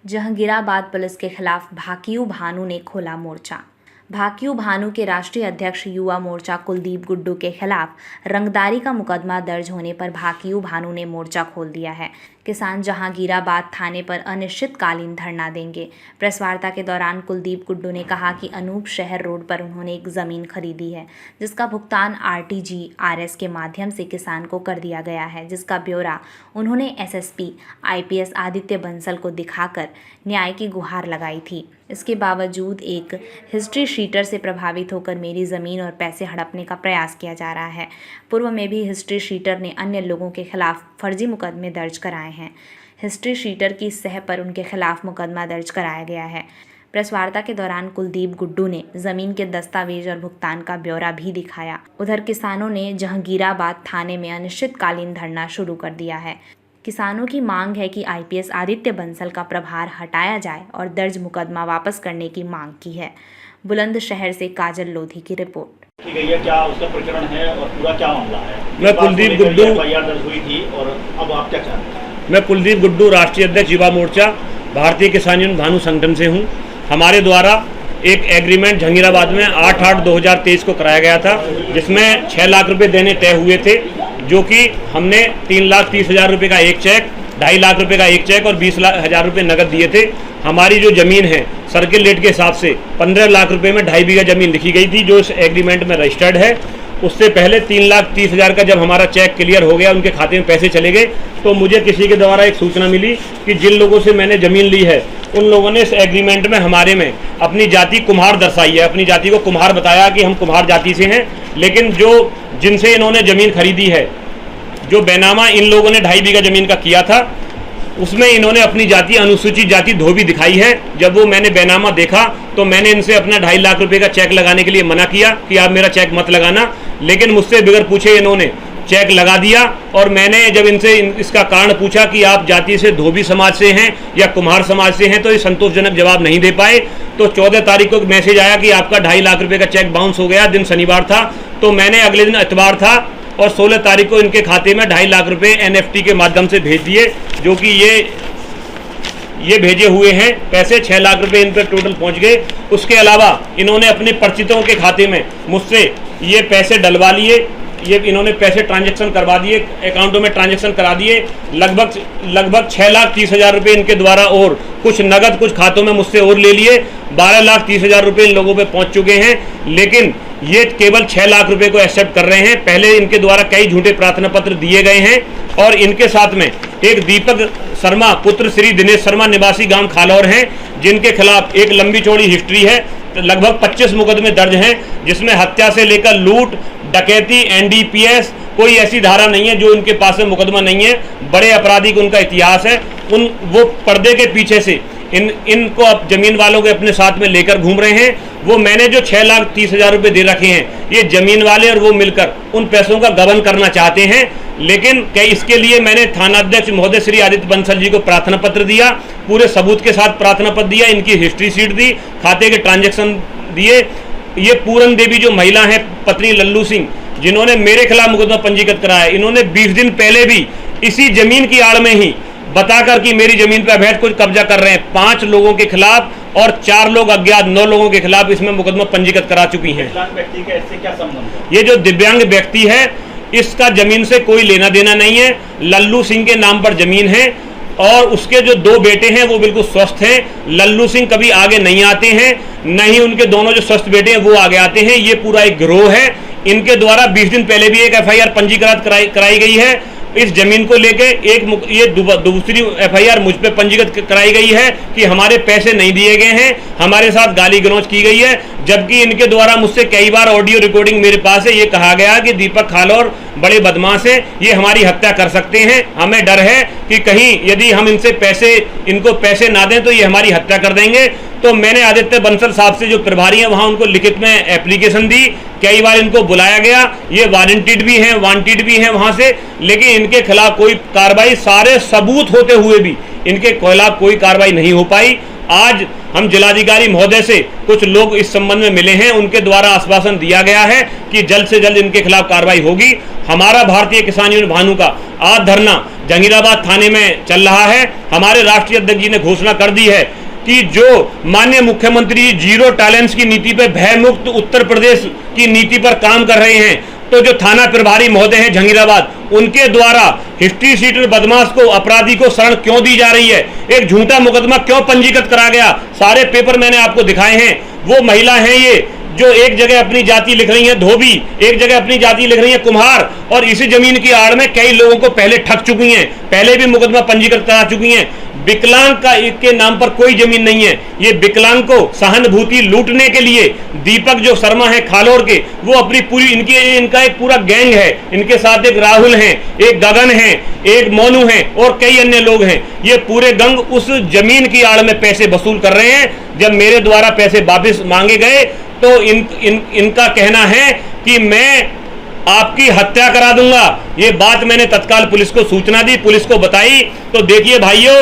Jahangirabad police के खिलाफ भाकियू भानु ने खोला मोर्चा। भाकियू भानु के राष्ट्रीय अध्यक्ष युवा मोर्चा कुलदीप गुड्डू के खिलाफ रंगदारी का मुकदमा दर्ज होने पर भाकियू भानु ने मोर्चा खोल दिया है। किसान जहांगीराबाद थाने पर अनिश्चितकालीन धरना देंगे। प्रेस वार्ता के दौरान कुलदीप गुड्डू ने कहा कि अनूप शहर रोड पर उन्होंने एक ज़मीन खरीदी है, जिसका भुगतान RTGRS के माध्यम से किसान को कर दिया गया है, जिसका ब्यौरा उन्होंने SSP IPS आदित्य बंसल को दिखाकर न्याय की गुहार लगाई थी। इसके बावजूद एक हिस्ट्री शीटर से प्रभावित होकर मेरी ज़मीन और पैसे हड़पने का प्रयास किया जा रहा है। पूर्व में भी हिस्ट्री शीटर ने अन्य लोगों के खिलाफ फर्जी मुकदमे दर्ज कराए हैं। हिस्ट्री शीटर की सह पर उनके खिलाफ मुकदमा दर्ज कराया गया है। प्रेस वार्ता के दौरान कुलदीप गुड्डू ने ज़मीन के दस्तावेज और भुगतान का ब्यौरा भी दिखाया। उधर किसानों ने जहांगीराबाद थाने में अनिश्चितकालीन धरना शुरू कर दिया है। किसानों की मांग है कि IPS आदित्य बंसल का प्रभार हटाया जाए और दर्ज मुकदमा वापस करने की मांग की है। बुलंदशहर से काजल लोधी की रिपोर्ट। क्या उसका प्रकरण है और पूरा क्या मामला है? मैं कुलदीप गुड्डू दर्ज हुई थी और अब आप क्या चाहते हैं? मैं कुलदीप गुड्डू राष्ट्रीय अध्यक्ष युवा मोर्चा भारतीय किसान यूनियन भानु संगठन से हूं। हमारे द्वारा एक एग्रीमेंट जहांगीराबाद में 8/8/2023 को कराया गया था, जिसमें 6 लाख रुपए देने तय हुए थे, जो कि हमने 3,30,000 रुपये का एक चेक, 2.5 लाख रुपए का एक चेक और 20,000 रुपये नकद दिए थे। हमारी जो ज़मीन है सर्किल रेट के हिसाब से 15 लाख रुपए में 2.5 बीघा ज़मीन लिखी गई थी, जो इस एग्रीमेंट में रजिस्टर्ड है। उससे पहले 3,30,000 का जब हमारा चेक क्लियर हो गया, उनके खाते में पैसे चले गए, तो मुझे किसी के द्वारा एक सूचना मिली कि जिन लोगों से मैंने ज़मीन ली है उन लोगों ने इस एग्रीमेंट में हमारे में अपनी जाति कुम्हार दर्शाई है, अपनी जाति को कुम्हार बताया कि हम कुम्हार जाति से हैं। लेकिन जो जिनसे इन्होंने ज़मीन खरीदी है, जो बैनामा इन लोगों ने 2.5 बीघा ज़मीन का किया था, उसमें इन्होंने अपनी जाति अनुसूचित जाति धोबी दिखाई है। जब वो मैंने बैनामा देखा तो मैंने इनसे अपना 2.5 लाख रुपए का चेक लगाने के लिए मना किया कि आप मेरा चेक मत लगाना, लेकिन मुझसे बगैर पूछे इन्होंने चेक लगा दिया। और मैंने जब इनसे इसका कारण पूछा कि आप जाति से धोबी समाज से हैं या कुम्हार समाज से हैं, तो ये संतोषजनक जवाब नहीं दे पाए। तो 14 तारीख को मैसेज आया कि आपका 2.5 लाख रुपए का चेक बाउंस हो गया। दिन शनिवार था, तो मैंने अगले दिन इतवार था और 16 तारीख को इनके खाते में 2.5 लाख रुपए NFT के माध्यम से भेज दिए, जो कि ये भेजे हुए हैं पैसे। 6 लाख रुपए इन पर टोटल पहुंच गए। उसके अलावा इन्होंने अपने परिचितों के खाते में मुझसे ये पैसे डलवा लिए, ये इन्होंने पैसे ट्रांजैक्शन करवा दिए, अकाउंटों में ट्रांजैक्शन करा दिए। लगभग 6,30,000 रुपये इनके द्वारा और कुछ नगद कुछ खातों में मुझसे और ले लिए। 12,30,000 रुपये इन लोगों पे पहुंच चुके हैं, लेकिन ये केवल 6 लाख रुपए को एक्सेप्ट कर रहे हैं। पहले इनके द्वारा कई झूठे प्रार्थना पत्र दिए गए हैं और इनके साथ में एक दीपक शर्मा पुत्र श्री दिनेश शर्मा निवासी गांव खालौर हैं, जिनके खिलाफ एक लंबी चौड़ी हिस्ट्री है। लगभग 25 मुकदमे दर्ज हैं, जिसमें हत्या से लेकर लूट, डकैती, NDPS, कोई ऐसी धारा नहीं है जो इनके पास में मुकदमा नहीं है। बड़े अपराधी का उनका इतिहास है। वो पर्दे के पीछे से इनको अब जमीन वालों के अपने साथ में लेकर घूम रहे हैं। वो मैंने जो 6,30,000 रुपये दे रखे हैं, ये जमीन वाले और वो मिलकर उन पैसों का गबन करना चाहते हैं। लेकिन क्या इसके लिए मैंने थानाध्यक्ष महोदय श्री आदित्य बंसल जी को प्रार्थना पत्र दिया, पूरे सबूत के साथ प्रार्थना पत्र दिया, इनकी हिस्ट्री शीट दी, खाते के ट्रांजैक्शन दिए। ये पूरन देवी जो महिला है पत्नी लल्लू सिंह, जिन्होंने मेरे खिलाफ मुकदमा पंजीकृत कराया, इन्होंने 20 दिन पहले भी इसी जमीन की आड़ में ही बताकर कि मेरी जमीन पर अवैध कुछ कब्जा कर रहे हैं, 5 लोगों के खिलाफ और 4 लोग अज्ञात 9 लोगों के खिलाफ इसमें मुकदमा पंजीकृत करा चुकी हैं। व्यक्ति का इससे क्या संबंध है? ये जो दिव्यांग व्यक्ति है, इसका जमीन से कोई लेना देना नहीं है। लल्लू सिंह के नाम पर जमीन है और उसके जो 2 बेटे हैं वो बिल्कुल स्वस्थ हैं। लल्लू सिंह कभी आगे नहीं आते हैं, न ही उनके दोनों जो स्वस्थ बेटे हैं वो आगे आते हैं। ये पूरा एक गिरोह है। इनके द्वारा 20 दिन पहले भी एक FIR पंजीकृत कराई गई है इस जमीन को लेके। ये दूसरी FIR मुझ पे पंजीकृत कराई गई है कि हमारे पैसे नहीं दिए गए हैं, हमारे साथ गाली गलौज की गई है। जबकि इनके द्वारा मुझसे कई बार ऑडियो रिकॉर्डिंग मेरे पास है, ये कहा गया कि दीपक खालौर बड़े बदमाश हैं, ये हमारी हत्या कर सकते हैं। हमें डर है कि कहीं यदि हम इनको पैसे ना दें तो ये हमारी हत्या कर देंगे। तो मैंने आदित्य बंसल साहब से जो प्रभारी हैं वहां उनको लिखित में एप्लीकेशन दी, कई बार इनको बुलाया गया, ये वारंटेड भी हैं वहां से, लेकिन इनके खिलाफ कोई कार्रवाई, सारे सबूत होते हुए भी इनके खिलाफ कोई कार्रवाई नहीं हो पाई। आज हम जिलाधिकारी महोदय से कुछ लोग इस संबंध में मिले हैं, उनके द्वारा आश्वासन दिया गया है कि जल्द से जल्द इनके खिलाफ कार्रवाई होगी। हमारा भारतीय किसान यूनियन भानु का आज धरना जहांगीराबाद थाने में चल रहा है। हमारे राष्ट्रीय अध्यक्ष जी ने घोषणा कर दी है कि जो माननीय मुख्यमंत्री जीरो टॉलरेंस की नीति पर, भय मुक्त उत्तर प्रदेश की नीति पर काम कर रहे हैं, तो जो थाना प्रभारी महोदय हैं जहांगीराबाद, उनके द्वारा हिस्ट्री शीटर बदमाश को, अपराधी को शरण क्यों दी जा रही है, एक झूठा मुकदमा क्यों पंजीकृत करा गया, सारे पेपर मैंने आपको दिखाए हैं। वो महिला हैं ये जो एक जगह अपनी जाति लिख रही है धोबी, एक जगह अपनी जाति लिख रही है कुम्हार, और इसी जमीन की आड़ में कई लोगों को पहले ठग चुकी हैं, पहले भी मुकदमा पंजीकृत करा चुकी हैं। विकलांग का के नाम पर कोई जमीन नहीं है। ये विकलांग को सहानुभूति लूटने के लिए दीपक जो शर्मा है खालोर के, वो अपनी पूरी इनका एक पूरा गैंग है, इनके साथ एक राहुल हैं, एक गगन हैं, एक मोनू हैं और कई अन्य लोग हैं। ये पूरे गंग उस जमीन की आड़ में पैसे वसूल कर रहे हैं। जब मेरे द्वारा पैसे वापस मांगे गए तो इनका कहना है कि मैं आपकी हत्या करा दूंगा। ये बात मैंने तत्काल पुलिस को सूचना दी, पुलिस को बताई। तो देखिए भाइयों,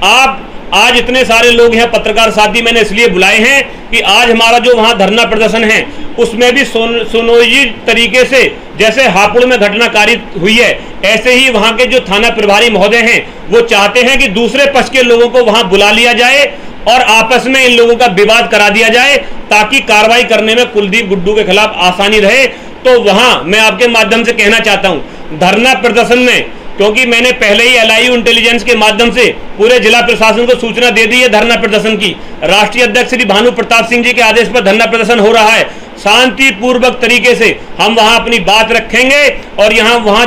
आप आज इतने सारे लोग हैं, पत्रकार साथी मैंने इसलिए बुलाए हैं कि आज हमारा जो वहां धरना प्रदर्शन है उसमें भी सुनियोजित तरीके से, जैसे हापुड़ में घटना कारित हुई है, ऐसे ही वहां के जो थाना प्रभारी महोदय हैं वो चाहते हैं कि दूसरे पक्ष के लोगों को वहां बुला लिया जाए और आपस में इन लोगों का विवाद करा दिया जाए ताकि कार्रवाई करने में कुलदीप गुड्डू के खिलाफ आसानी रहे। तो वहां मैं आपके माध्यम से कहना चाहता हूं, धरना प्रदर्शन में, क्योंकि मैंने पहले ही LIU इंटेलिजेंस के माध्यम से पूरे जिला प्रशासन को सूचना दे दी है धरना प्रदर्शन की। राष्ट्रीय अध्यक्ष श्री भानु प्रताप सिंह जी के आदेश पर धरना प्रदर्शन हो रहा है। शांतिपूर्वक तरीके से हम वहां अपनी बात रखेंगे और वहां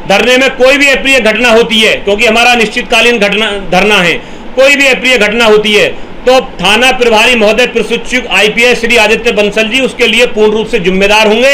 धरने में कोई भी अप्रिय घटना होती है, क्योंकि हमारा निश्चितकालीन धरना है, कोई भी अप्रिय घटना होती है तो थाना प्रभारी महोदय प्रशिक्षुक IPS श्री आदित्य बंसल जी उसके लिए पूर्ण रूप से जिम्मेदार होंगे।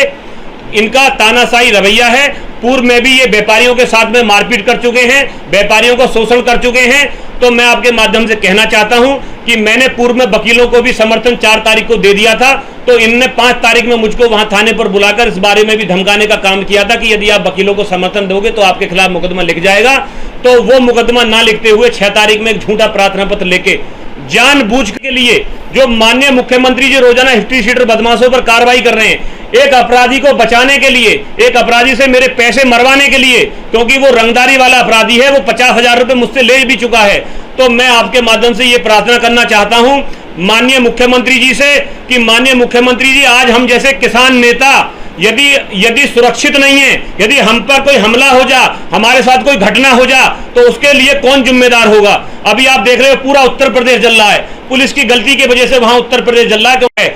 इनका तानाशाही रवैया है। पूर्व में भी ये व्यापारियों के साथ में मारपीट कर चुके हैं, व्यापारियों को शोषण कर चुके हैं। तो मैं आपके माध्यम से कहना चाहता हूं कि मैंने पूर्व में वकीलों को भी समर्थन 4 तारीख को दे दिया था, तो इनने 5 तारीख में मुझको वहां थाने पर बुलाकर इस बारे में भी धमकाने का काम किया था कि यदि आप वकीलों को समर्थन दोगे तो आपके खिलाफ मुकदमा लिख जाएगा। तो वो मुकदमा ना लिखते हुए 6 तारीख में एक झूठा प्रार्थना पत्र लेके जानबूझ के लिए जो माननीय मुख्यमंत्री जी रोजाना हिस्ट्री शीटर बदमाशों पर कार्रवाई कर रहे हैं, एक अपराधी को बचाने के लिए, एक अपराधी से मेरे पैसे मरवाने के लिए, क्योंकि वो रंगदारी वाला अपराधी है, वो 50,000 रुपए मुझसे ले भी चुका है। तो मैं आपके माध्यम से ये प्रार्थना करना चाहता हूं माननीय मुख्यमंत्री जी से कि माननीय मुख्यमंत्री जी, आज हम जैसे किसान नेता यदि सुरक्षित नहीं है, यदि हम पर कोई हमला हो जा, हमारे साथ कोई घटना हो जा, तो उसके लिए कौन जिम्मेदार होगा। अभी आप देख रहे हो पूरा उत्तर प्रदेश जल रहा है, पुलिस की गलती की वजह से वहां उत्तर प्रदेश जल रहा है। क्यों है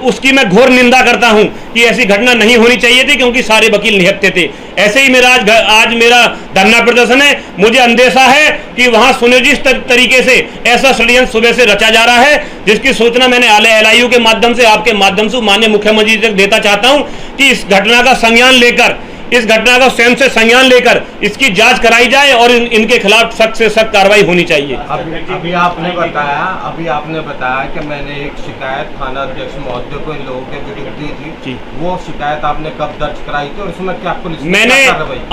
उसकी मैं घोर निंदा करता हूं कि ऐसी घटना नहीं होनी चाहिए थी, क्योंकि सारे वकील निहत्थे थे। ऐसे ही मेरा आज मेरा धरना प्रदर्शन है। मुझे अंदेशा है कि वहां सुनियोजित तरीके से ऐसा षड्यंत्र सुबह से रचा जा रहा है, जिसकी सूचना मैंने LIU के माध्यम से, आपके माध्यम से माननीय मुख्यमंत्री तक देता चाहता हूं कि इस घटना का संज्ञान लेकर, इस घटना का स्वयं से संज्ञान लेकर इसकी जांच कराई जाए और इनके खिलाफ सख्त से सख्त कार्रवाई होनी चाहिए। अभी आपने बताया कि मैंने एक शिकायत थाना अध्यक्ष महोदय को इन लोगों के विरुद्ध दी थी। वो शिकायत आपने कब दर्ज कराई थी और उसमें क्या पुलिस मैंने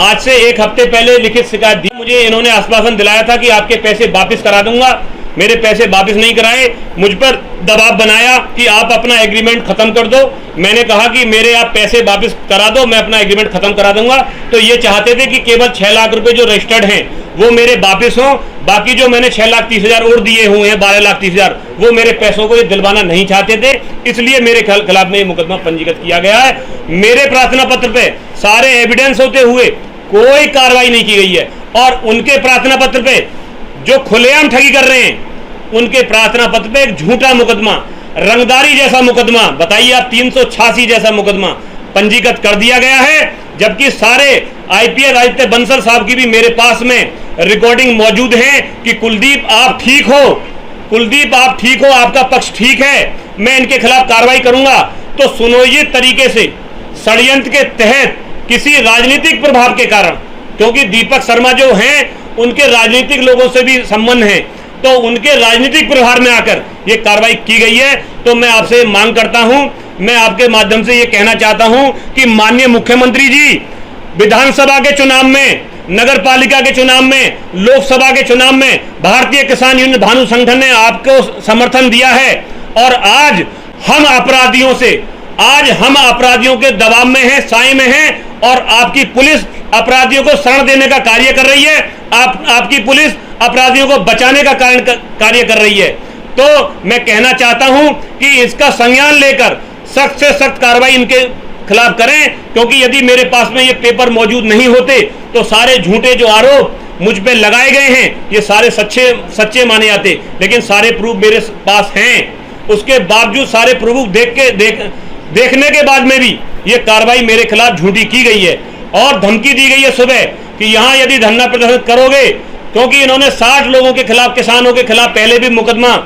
आज से 1 हफ्ते पहले लिखित शिकायत दी। मुझे इन्होंने आश्वासन दिलाया था कि आपके पैसे वापस करा दूंगा। मेरे पैसे वापस नहीं कराए, मुझ पर दबाव बनाया कि आप अपना एग्रीमेंट खत्म कर दो। मैंने कहा कि मेरे आप पैसे वापस करा दो, मैं अपना एग्रीमेंट खत्म करा दूंगा। तो ये चाहते थे कि केवल 6 लाख रुपए जो रजिस्टर्ड हैं वो मेरे वापस हों, बाकी जो मैंने 6,30,000 और दिए हुए हैं, 12,30,000, वो मेरे पैसों को ये दिलवाना नहीं चाहते थे। इसलिए मेरे खिलाफ में ये मुकदमा पंजीकृत किया गया है। मेरे प्रार्थना पत्र पे सारे एविडेंस होते हुए कोई कार्रवाई नहीं की गई है, और उनके प्रार्थना पत्र पे जो खुलेआम ठगी कर रहे हैं, उनके प्रार्थना पत्र पे एक झूठा मुकदमा, रंगदारी जैसा मुकदमा, बताइए आप 386 जैसा मुकदमा पंजीकृत कर दिया गया है। जबकि सारे IPS आदित्य बंसल साहब की भी मेरे पास में रिकॉर्डिंग मौजूद है कि कुलदीप आप ठीक हो, कुलदीप आप ठीक हो, आपका पक्ष ठीक है, मैं इनके खिलाफ कार्रवाई करूंगा। तो सुनियोजित तरीके से षड्यंत्र के तहत किसी राजनीतिक प्रभाव के कारण, क्योंकि दीपक शर्मा जो हैं उनके राजनीतिक लोगों से भी संबंध है, तो उनके राजनीतिक प्रभार में आकर ये कार्रवाई की गई है। तो मैं आपसे मांग करता हूं, मैं आपके माध्यम से ये कहना चाहता हूं कि माननीय मुख्यमंत्री जी, विधानसभा के चुनाव में नगर पालिका के चुनाव में, लोकसभा के चुनाव में भारतीय किसान यूनियन भानु संगठन ने आपको समर्थन दिया है और आज हम अपराधियों के दबाव में हैं, साए में हैं और आपकी पुलिस अपराधियों को शरण देने का कार्य कर रही है। आपकी पुलिस अपराधियों को बचाने का कार्य कर रही है। तो मैं कहना चाहता हूं कि इसका संज्ञान लेकर सख्त से सख्त कार्रवाई इनके खिलाफ करें, क्योंकि यदि मेरे पास में ये पेपर मौजूद नहीं होते तो सारे झूठे जो आरोप मुझ पे लगाए गए हैं ये सारे सच्चे माने जाते, लेकिन सारे प्रूफ मेरे पास हैं। उसके बावजूद सारे प्रूफ देखने के बाद में भी ये कार्रवाई मेरे खिलाफ झूठी की गई है और धमकी दी गई है सुबह कि यहां यदि धरना प्रदर्शन करोगे, क्योंकि इन्होंने 60 लोगों के खिलाफ, किसानों के खिलाफ पहले भी मुकदमा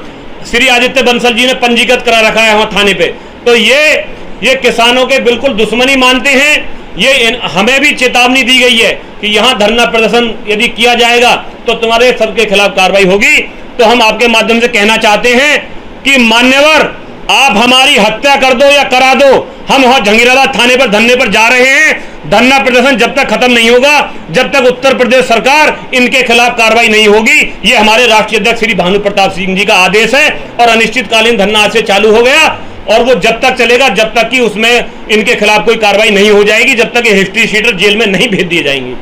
श्री आदित्य बंसल जी ने पंजीकृत करा रखा है वहां थाने पे। तो ये किसानों के बिल्कुल दुश्मनी मानते हैं। ये हमें भी चेतावनी दी गई है कि यहां धरना प्रदर्शन यदि किया जाएगा तो तुम्हारे सबके खिलाफ कार्रवाई होगी। तो हम आपके माध्यम से कहना चाहते हैं कि मान्यवर, आप हमारी हत्या कर दो या करा दो, हम वहां जहांगीराबाद थाने पर धरने पर जा रहे हैं। धरना प्रदर्शन जब तक खत्म नहीं होगा, जब तक उत्तर प्रदेश सरकार इनके खिलाफ कार्रवाई नहीं होगी। ये हमारे राष्ट्रीय अध्यक्ष श्री भानु प्रताप सिंह जी का आदेश है और अनिश्चितकालीन धरना आज से चालू हो गया और वो जब तक चलेगा जब तक कि उसमें इनके खिलाफ कोई कार्रवाई नहीं हो जाएगी, जब तक ये हिस्ट्री शीटर जेल में नहीं भेज दिए जाएंगे।